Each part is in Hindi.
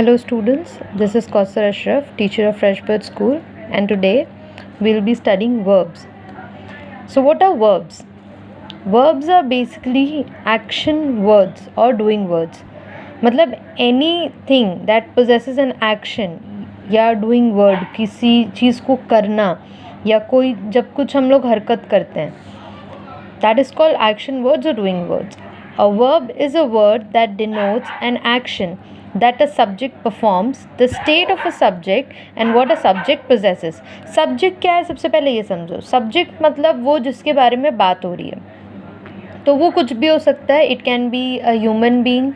Hello students, this is Kausar Ashraf, teacher of Freshbird School, and today we'll be studying verbs. So what are verbs? Verbs are basically action words or doing words. मतलब anything that possesses an action या doing word, किसी चीज़ को करना या कोई जब कुछ हम लोग हरकत करते हैं, that is called action words or doing words. A verb is a word that denotes an action that a subject performs, the state of a subject and what a subject possesses. Subject क्या है, सबसे पहले ये समझो. Subject मतलब वो जिसके बारे में बात हो रही है, तो वो कुछ भी हो सकता है. It can be a human being,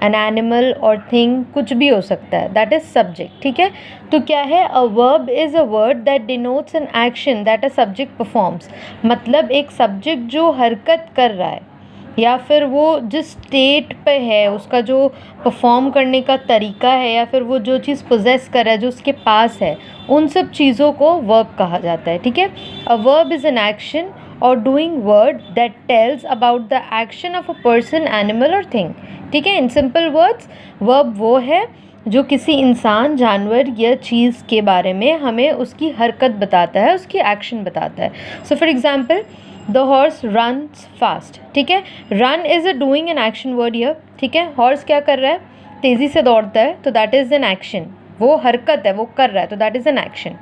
an animal or thing, कुछ भी हो सकता है. That is subject. ठीक है. तो क्या है, a verb is a word that denotes an action that a subject performs. मतलब एक subject जो हरकत कर रहा है या फिर वो जिस स्टेट पे है, उसका जो परफॉर्म करने का तरीका है या फिर वो जो चीज़ पोजेस कर रहा है, जो उसके पास है, उन सब चीज़ों को वर्ब कहा जाता है. ठीक है. A verb is an action और doing word that tells about the action of a person, animal और थिंग. ठीक है. इन सिंपल वर्ड्स, वर्ब वो है जो किसी इंसान, जानवर या चीज़ के बारे में हमें उसकी हरकत बताता है, उसकी एक्शन बताता है. So for example, the horse runs fast. ठीक है. Run is a doing an action word here. ठीक है. हॉर्स क्या कर रहा है, तेज़ी से दौड़ता है, तो दैट इज़ एन एक्शन. वो हरकत है, वो कर रहा है, तो that is an action.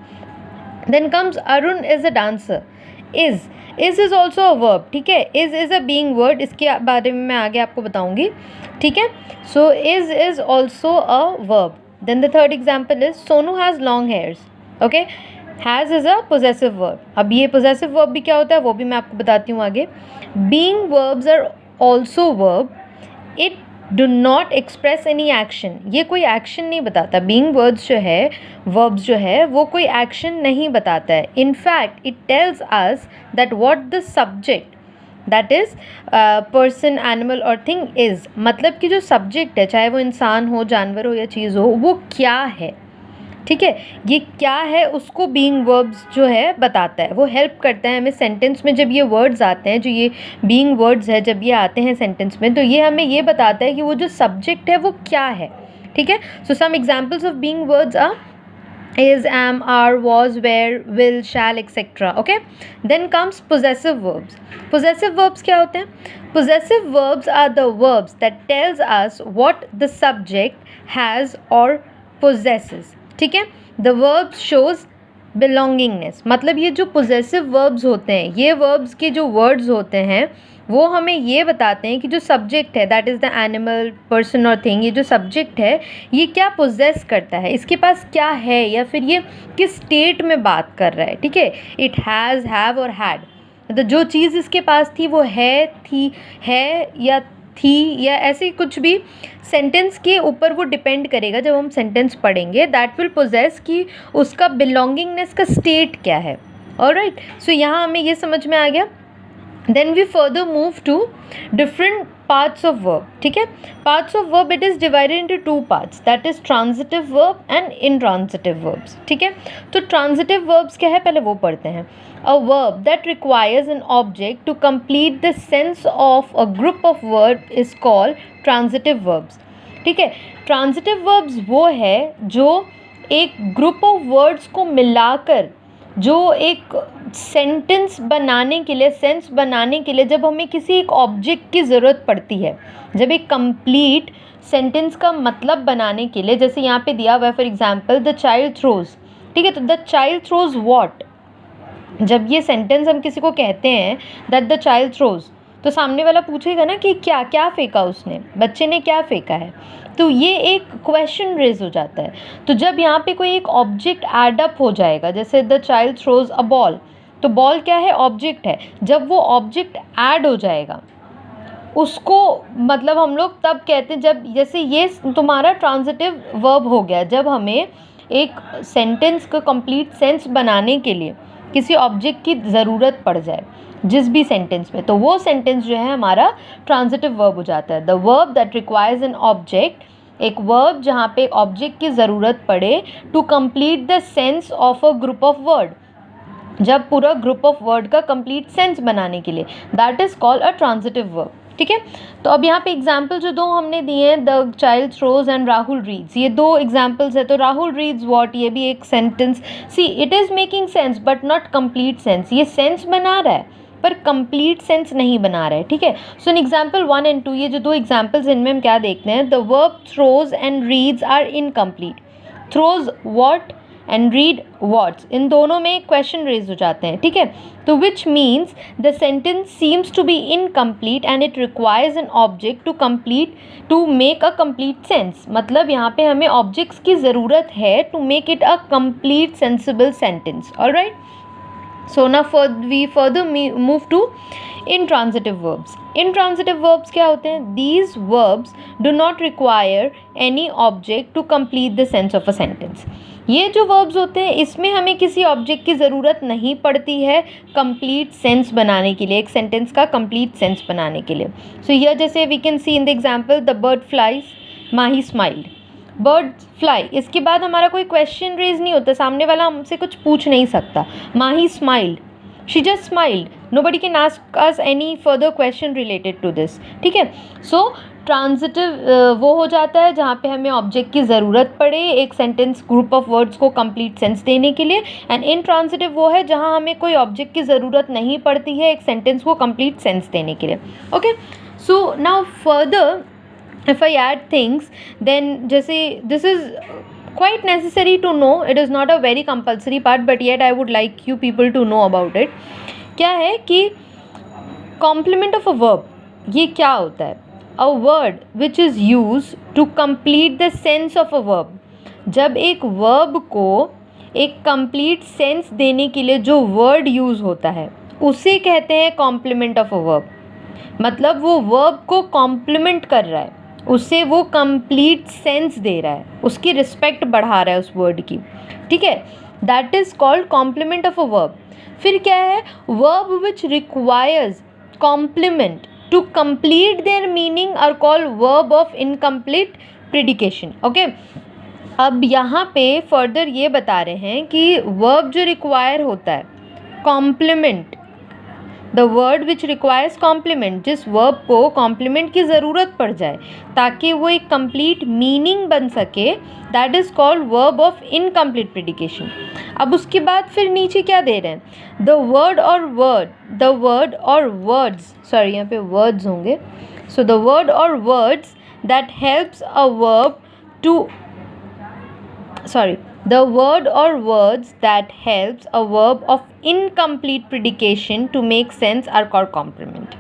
Then comes Arun is a dancer. Is is also a verb. ठीक है. इज़ अ बीइंग वर्ड, इसके बारे में मैं आगे आपको बताऊंगी. ठीक है. So is also a verb. Then the third example is Sonu has long hairs. Okay. Has is a possessive verb. अब ये पोजेसिव वर्ब भी क्या होता है वो भी मैं आपको बताती हूँ आगे. Being verbs are also verb. It do not express any action. ये कोई एक्शन नहीं बताता. बीइंग वर्ड्स जो है, वर्ब्स जो है, वो कोई एक्शन नहीं बताता है. In fact it tells us that what the subject, that is person, animal और थिंग इज़. मतलब कि जो सब्जेक्ट है, चाहे वो इंसान हो, जानवर हो या चीज़ हो, वो क्या है. ठीक है. ये क्या है उसको बीइंग वर्ब्स जो है बताता है. वो हेल्प करता है हमें सेंटेंस में. जब ये वर्ड्स आते हैं, जो ये बीइंग वर्ड्स है, जब ये आते हैं सेंटेंस में, तो ये हमें ये बताता है कि वो जो सब्जेक्ट है वो क्या है. ठीक है. So some examples of being words are is, am, are, was, were, will, shall, etc. Okay. Then comes possessive verbs. Possessive verbs क्या होते हैं? Possessive verbs are the verbs that tells us what the subject has or possesses. ठीक है. The verbs shows belongingness. मतलब ये जो possessive verbs होते हैं, ये verbs के जो words होते हैं, वो हमें ये बताते हैं कि जो सब्जेक्ट है, that is the animal, person और थिंग, ये जो सब्जेक्ट है ये क्या पोजेस करता है, इसके पास क्या है, या फिर ये किस स्टेट में बात कर रहा है. ठीक है. इट हैज़, हैव और हैड. तो जो चीज़ इसके पास थी वो है, थी, है या थी, या ऐसे कुछ भी सेंटेंस के ऊपर वो डिपेंड करेगा. जब हम सेंटेंस पढ़ेंगे, दैट विल पोजेस कि उसका बिलोंगिंगनेस का स्टेट क्या है. ऑलराइट. सो यहाँ हमें ये समझ में आ गया. Then we further move to different parts of verb. ठीक है. Parts of verb, it is divided into two parts, that is transitive verb and intransitive verbs. ठीक है. तो transitive verbs क्या है, पहले वो पढ़ते हैं. A verb that requires an object to complete the sense of a group of verb is called transitive verbs. ठीक है. Transitive verbs वो है जो एक group of words को मिलाकर, जो एक सेंटेंस बनाने के लिए, सेंस बनाने के लिए, जब हमें किसी एक ऑब्जेक्ट की ज़रूरत पड़ती है, जब एक कंप्लीट सेंटेंस का मतलब बनाने के लिए, जैसे यहाँ पे दिया हुआ है for example the child throws. ठीक है. तो द चाइल्ड थ्रोज व्हाट, जब ये सेंटेंस हम किसी को कहते हैं दैट द चाइल्ड थ्रोज, तो सामने वाला पूछेगा ना कि क्या क्या फेंका उसने, बच्चे ने क्या फेंका है. तो ये एक क्वेश्चन रेज हो जाता है. तो जब यहाँ पे कोई एक ऑब्जेक्ट ऐड अप हो जाएगा, जैसे the child throws a ball, तो बॉल क्या है, ऑब्जेक्ट है. जब वो ऑब्जेक्ट ऐड हो जाएगा, उसको मतलब हम लोग तब कहते हैं, जब जैसे ये तुम्हारा ट्रांजिटिव वर्ब हो गया, जब हमें एक सेंटेंस का कंप्लीट सेंस बनाने के लिए किसी ऑब्जेक्ट की ज़रूरत पड़ जाए जिस भी सेंटेंस में, तो वो सेंटेंस जो है हमारा ट्रांजिटिव वर्ब हो जाता है. The verb that requires an object, एक वर्ब जहाँ पे ऑब्जेक्ट की ज़रूरत पड़े to complete the sense of a group of word, जब पूरा ग्रुप ऑफ वर्ड का कंप्लीट सेंस बनाने के लिए, that is called a transitive verb. ठीक है। तो अब यहाँ पे एग्जाम्पल जो दो हमने दिए हैं, the child throws and Rahul reads, ये दो एग्जाम्पल्स है। तो राहुल रीड्स वॉट, ये भी एक sentence, see it is making sense but not complete sense, ये सेंस बना रहा है पर कंप्लीट सेंस नहीं बना रहा है, ठीक है। सो इन एग्जाम्पल 1 and 2, ये जो दो एग्जाम्पल्स इनमें हम क्या देखते हैं, the verb throws and reads are incomplete, throws what and read what's, इन दोनों में क्वेश्चन रेज हो जाते हैं, ठीक है। तो which means the sentence seems to be incomplete and it requires an object to make a complete sense, मतलब यहाँ पे हमें ऑब्जेक्ट्स की ज़रूरत है to make it a complete sensible sentence, alright. So now we further move to intransitive verbs. Intransitive verbs क्या होते हैं? These verbs do not require any object to complete the sense of a sentence. ये जो verbs होते हैं इसमें हमें किसी ऑब्जेक्ट की ज़रूरत नहीं पड़ती है कंप्लीट सेंस बनाने के लिए, एक सेंटेंस का कंप्लीट सेंस बनाने के लिए। सो ये जैसे we can see in the example, the bird flies, Mahi smiled, bird fly, इसके बाद हमारा कोई क्वेश्चन रेज नहीं होता, सामने वाला हमसे कुछ पूछ नहीं सकता। Mahi smiled, she just smiled, nobody can ask us any further question related to this, ठीक है। सो ट्रांजिटिव वो हो जाता है जहाँ पे हमें ऑब्जेक्ट की ज़रूरत पड़े एक सेंटेंस ग्रुप ऑफ वर्ड्स को कंप्लीट सेंस देने के लिए, एंड इनट्रांजिटिव वो है जहाँ हमें कोई ऑब्जेक्ट की ज़रूरत नहीं पड़ती है एक सेंटेंस को कंप्लीट सेंस देने के लिए, okay. So now further if I add things, then जैसे this is quite necessary to know, it is not a very compulsory part but yet I would like you people to know about it। क्या है कि complement of a verb, ये क्या होता है? A word which is used to complete the sense of a verb, जब एक verb को एक complete sense देने के लिए जो word use होता है उसे कहते हैं complement of a verb, मतलब वो verb को complement कर रहा है, उससे वो कंप्लीट सेंस दे रहा है, उसकी रिस्पेक्ट बढ़ा रहा है उस वर्ड की, ठीक है। That is called complement of a verb. फिर क्या है, verb which requires complement to complete their meaning are called verb of incomplete predication, okay. अब यहाँ पे फर्दर ये बता रहे हैं कि वर्ब जो रिक्वायर होता है complement, the word which requires complement, जिस वर्ब को कॉम्प्लीमेंट की ज़रूरत पड़ जाए ताकि वो एक कंप्लीट मीनिंग बन सके, that is called verb of incomplete predication. अब उसके बाद फिर नीचे क्या दे रहे हैं, द वर्ड और वर्ड्स, सॉरी यहाँ पे वर्ड्स होंगे, सो द वर्ड और words that helps a verb to, sorry, the word or words that helps a verb of incomplete predication to make sense are called complement,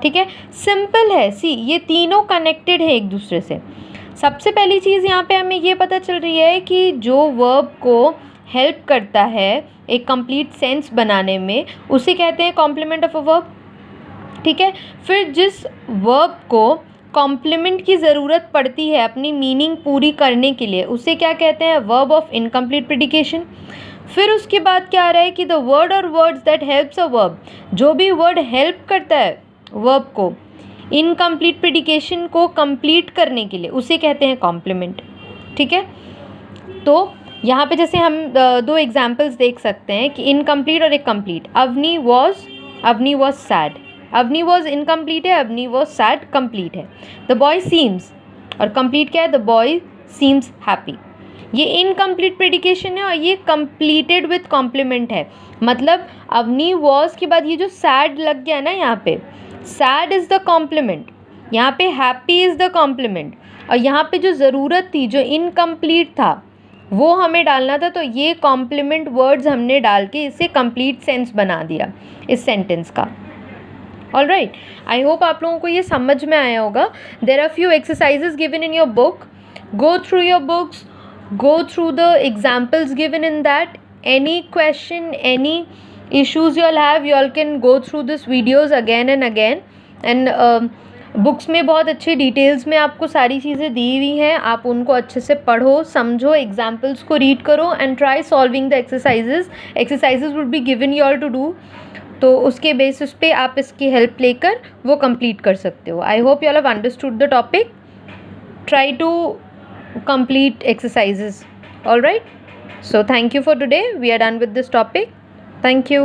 ठीक है। सिंपल है, सी ये तीनों कनेक्टेड है एक दूसरे से। सबसे पहली चीज़ यहाँ पे हमें ये पता चल रही है कि जो वर्ब को हेल्प करता है एक कंप्लीट सेंस बनाने में उसे कहते हैं कॉम्प्लीमेंट ऑफ अ वर्ब, ठीक है। फिर जिस वर्ब को कॉम्प्लीमेंट की ज़रूरत पड़ती है अपनी मीनिंग पूरी करने के लिए उसे क्या कहते हैं, वर्ब ऑफ इनकम्प्लीट प्रिडिकेशन। फिर उसके बाद क्या आ रहा है कि द वर्ड और words that helps a verb, जो भी वर्ड हेल्प करता है वर्ब को इनकम्प्लीट प्रिडिकेशन को कंप्लीट करने के लिए उसे कहते हैं कॉम्प्लीमेंट, ठीक है। तो यहाँ पे जैसे हम दो एग्जाम्पल्स देख सकते हैं कि इनकम्प्लीट और एक complete. Avani was sad, Avani was incomplete है, अवनी वॉज सैड कंप्लीट है। द बॉय सीम्स, और कंप्लीट क्या है, द बॉय सीम्स हैप्पी। ये इनकम्प्लीट प्रेडिकेशन है और ये कंप्लीटेड विथ कॉम्प्लीमेंट है, मतलब अवनी वॉज के बाद ये जो सैड लग गया ना, यहाँ पे सैड इज़ द कॉम्प्लीमेंट, यहाँ पे हैप्पी इज़ द कॉम्प्लीमेंट, और यहाँ पे जो ज़रूरत थी जो इनकम्प्लीट था वो हमें डालना था, तो ये कॉम्प्लीमेंट वर्ड्स हमने डाल के इसे कंप्लीट सेंस बना दिया इस सेंटेंस का। ऑल राइट, आई होप आप लोगों को ये समझ में आया होगा। There are few exercises given in your book, go through your books, go through the examples given in that. Any question, any issues you all have, you all can go through this videos again and again. And books में बहुत अच्छे डिटेल्स में आपको सारी चीज़ें दी हुई हैं, आप उनको अच्छे से पढ़ो, समझो, एग्जाम्पल्स को रीड करो and try solving the exercises would be given you all to do. तो उसके बेसिस पे आप इसकी हेल्प लेकर वो कंप्लीट कर सकते हो। I hope you all have understood the topic. Try to complete exercises. All right, so thank you for today. We are done with this topic. Thank you.